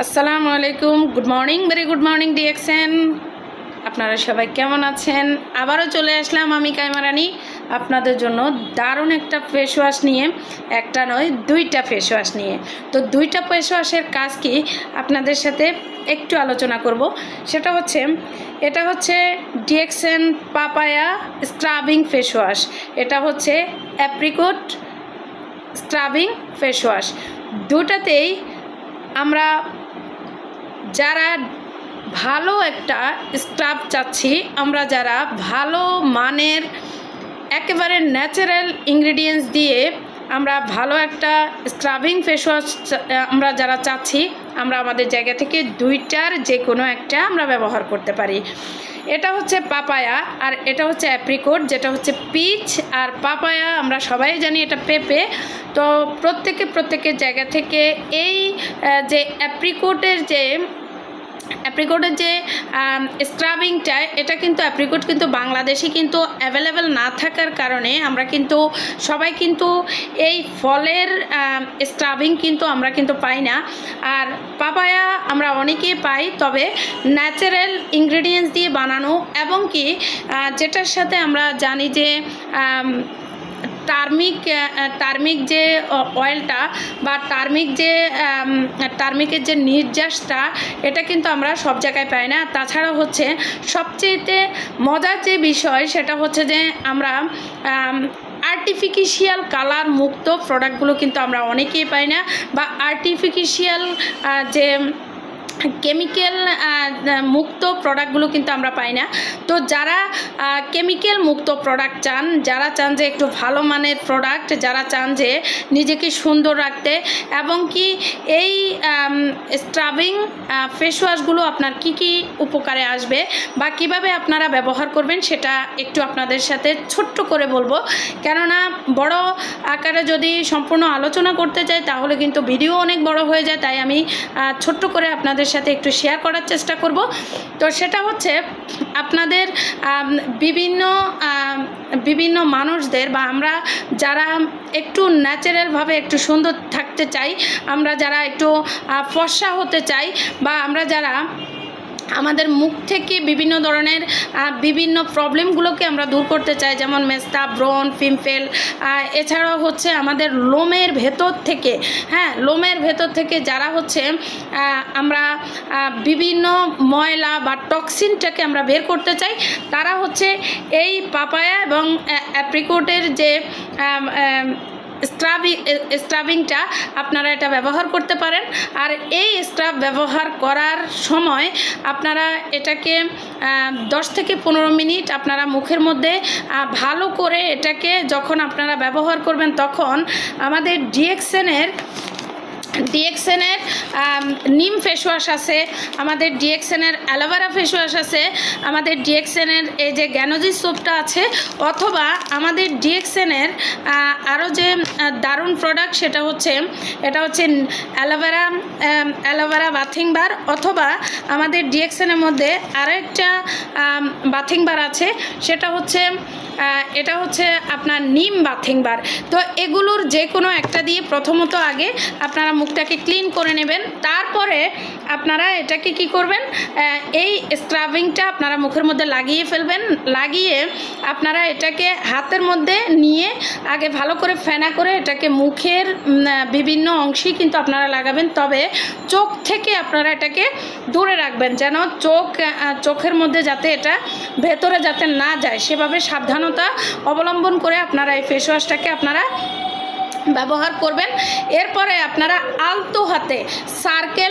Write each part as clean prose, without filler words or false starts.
আসসালামু আলাইকুম, good morning, very good morning DXN. আপনারা সবাই কেমন আছেন? আবারও চলে আসলাম আমি কাইমা রানী আপনাদের জন্য দারুণ একটা ফেস ওয়াশ নিয়ে। একটা নয়, দুইটা ফেস ওয়াশ নিয়ে। তো দুইটা ফেস ওয়াশের কাজ কি আপনাদের সাথে একটু আলোচনা করব। এটা হচ্ছে DXN papaya scrubbing face wash, এটা হচ্ছে অ্যাপ্রিকট স্ক্রাবিং ফেস ওয়াশ। দুটাতেই আমরা যারা ভালো একটা স্ক্রাব চাচ্ছি, আমরা যারা ভালো মানের একেবারে ন্যাচারাল ইনগ্রিডিয়েন্টস দিয়ে আমরা ভালো একটা স্ক্রাবিং ফেস ওয়াশ আমরা যারা চাচ্ছি, আমরা আমাদের জায়গা থেকে দুইটার যে কোনো একটা আমরা ব্যবহার করতে পারি। এটা হচ্ছে পাপায়া আর এটা হচ্ছে অ্যাপ্রিকট, যেটা হচ্ছে পিচ। আর পাপায়া আমরা সবাই জানি এটা পেঁপে। তো প্রত্যেকের জায়গা থেকে এই যে অ্যাপ্রিকটের যে স্ক্রাবিংটা, এটা কিন্তু অ্যাপ্রিকট কিন্তু বাংলাদেশে কিন্তু অ্যাভেলেবেল না থাকার কারণে আমরা কিন্তু সবাই কিন্তু এই ফলের স্ক্রাবিং কিন্তু আমরা কিন্তু পাই না। আর পাপায়া আমরা অনেকেই পাই, তবে ন্যাচারাল ইনগ্রেডিয়েন্টস দিয়ে বানানো, এবং কি যেটার সাথে আমরা জানি যে টার্মিক যে অয়েলটা বা টার্মিকের যে নির্যাসটা, এটা কিন্তু আমরা সব জায়গায় পাই না। তাছাড়া হচ্ছে সবচেয়ে মজার যে বিষয়, সেটা হচ্ছে যে আমরা আর্টিফিশিয়াল কালার মুক্ত প্রোডাক্টগুলো কিন্তু আমরা অনেকেই পাই না, বা আর্টিফিশিয়াল যে কেমিক্যাল মুক্ত প্রোডাক্টগুলো কিন্তু আমরা পাই না। তো যারা কেমিক্যাল মুক্ত প্রোডাক্ট চান, যারা চান যে একটু ভালো মানের প্রোডাক্ট, যারা চান যে নিজেকে সুন্দর রাখতে, এবং কি এই স্ক্রাবিং ফেস ওয়াশগুলো আপনার কি উপকারে আসবে বা কিভাবে আপনারা ব্যবহার করবেন, সেটা একটু আপনাদের সাথে ছোট্ট করে বলবো। কেননা বড় আকারে যদি সম্পূর্ণ আলোচনা করতে চাই তাহলে কিন্তু ভিডিও অনেক বড় হয়ে যায়, তাই আমি ছোট্ট করে আপনাদের সাথে একটু শেয়ার করার চেষ্টা করব। তো সেটা হচ্ছে আপনাদের বিভিন্ন মানুষদের, বা আমরা যারা একটু ন্যাচারালভাবে একটু সুন্দর থাকতে চাই, আমরা যারা একটু ফর্সা হতে চাই, বা আমরা যারা আমাদের মুখ থেকে বিভিন্ন ধরনের বিভিন্ন প্রবলেমগুলোকে আমরা দূর করতে চাই, যেমন মেস্তা, ব্রণ, পিম্পল, এছাড়াও হচ্ছে আমাদের লোমের ভেতর থেকে যারা হচ্ছে আমরা বিভিন্ন ময়লা বা টক্সিনটাকে আমরা বের করতে চাই, তারা হচ্ছে এই পাপায়া এবং অ্যাপ্রিকটের যে স্ক্রাবিংটা আপনারা এটা ব্যবহার করতে পারেন। আর এই স্ক্রাব ব্যবহার করার সময় আপনারা এটাকে 10 থেকে 15 মিনিট আপনারা মুখের মধ্যে ভালো করে এটাকে যখন আপনারা ব্যবহার করবেন, তখন আমাদের ডিএক্সএনের নিম ফেস ওয়াশ আছে, আমাদের ডিএক্সএনের অ্যালোভেরা ফেস ওয়াশ আছে, আমাদের ডিএক্সএনের এই যে গ্যানোজি সোপটা আছে, অথবা আমাদের ডিএক্সএনের আরও যে দারুণ প্রোডাক্ট, এটা হচ্ছে অ্যালোভেরা বাথিং বার, অথবা আমাদের ডিএক্সএনের মধ্যে আরও একটা বাথিং বার আছে, এটা হচ্ছে আপনার নিম বাথিং বার। তো এগুলোর যে কোনো একটা দিয়ে প্রথমত আগে আপনারা মুখটাকে ক্লিন করে নেবেন, তারপরে আপনারা এটাকে কি করবেন, এই স্ক্রাবিংটা আপনারা মুখের মধ্যে লাগিয়ে ফেলবেন। লাগিয়ে আপনারা এটাকে হাতের মধ্যে নিয়ে আগে ভালো করে ফেনা করে এটাকে মুখের বিভিন্ন অংশেই কিন্তু আপনারা লাগাবেন, তবে চোখ থেকে আপনারা এটাকে দূরে রাখবেন, যেন চোখের মধ্যে যাতে এটা ভেতরে যাতে না যায়, সেভাবে সাবধানতা অবলম্বন করে আপনারা এই ফেস ওয়াশটাকে আপনারা ব্যবহার করবেন। এরপরে আপনারা আলতো হাতে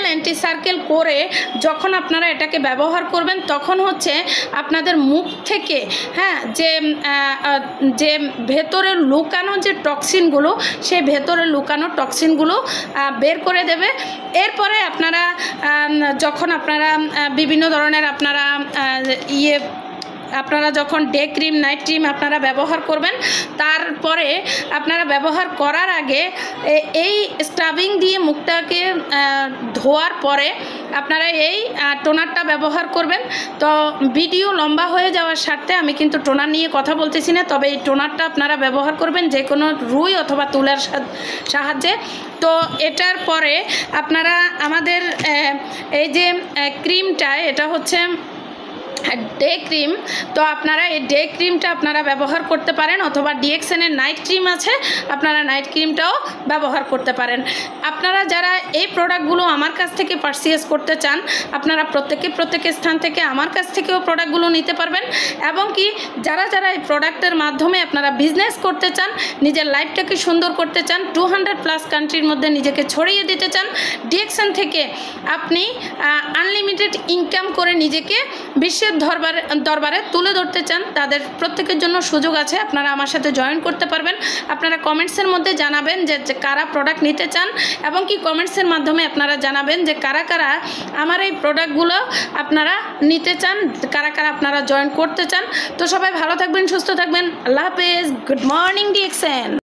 অ্যান্টি সার্কেল করে যখন আপনারা এটাকে ব্যবহার করবেন, তখন হচ্ছে আপনাদের মুখ থেকে যে ভেতরে লুকানো যে টক্সিনগুলো, সেই ভেতরে লুকানো টক্সিনগুলো বের করে দেবে। এরপরে আপনারা যখন আপনারা বিভিন্ন ধরনের আপনারা আপনারা যখন ডে ক্রিম নাইট ক্রিম আপনারা ব্যবহার করবেন, তারপরে আপনারা ব্যবহার করার আগে এই স্ক্রাবিং দিয়ে মুখটাকে ধোয়ার পরে আপনারা এই টোনারটা ব্যবহার করবেন। তো ভিডিও লম্বা হয়ে যাওয়ার স্বার্থে আমি কিন্তু টোনার নিয়ে কথা বলতেছি না, তবে এই টোনারটা আপনারা ব্যবহার করবেন যে কোনো রুই অথবা তুলার সাহায্যে। তো এটার পরে আপনারা আমাদের এই যে ক্রিমটা, এটা হচ্ছে ডে ক্রিম। তো আপনারা এই ডে ক্রিমটা আপনারা ব্যবহার করতে পারেন, অথবা ডিএক্সএনের নাইট ক্রিম আছে, আপনারা নাইট ক্রিমটাও ব্যবহার করতে পারেন। আপনারা যারা এই প্রোডাক্টগুলো আমার কাছ থেকে পারচেজ করতে চান, আপনারা প্রত্যেক স্থান থেকে আমার কাছ থেকেও প্রোডাক্টগুলো নিতে পারবেন। এবং কি যারা এই প্রোডাক্টের মাধ্যমে আপনারা বিজনেস করতে চান, নিজের লাইফটাকে সুন্দর করতে চান, 200+ কান্ট্রির মধ্যে নিজেকে ছড়িয়ে দিতে চান, ডিএক্সএন থেকে আপনি আনলিমিটেড ইনকাম করে নিজেকে বিশ্বের দরবারে তুলে ধরতে চান, তাদের প্রত্যেকের জন্য সুযোগ আছে। আপনারা আমার সাথে জয়েন করতে পারবেন। আপনারা কমেন্টসের মধ্যে জানাবেন যে কারা প্রোডাক্ট নিতে চান, এবং কি কমেন্টসের মাধ্যমে আপনারা জানাবেন যে কারা আমার এই প্রোডাক্টগুলো আপনারা নিতে চান, কারা আপনারা জয়েন করতে চান। তো সবাই ভালো থাকবেন, সুস্থ থাকবেন। আল্লাহ হাফেজ। Good morning DXN.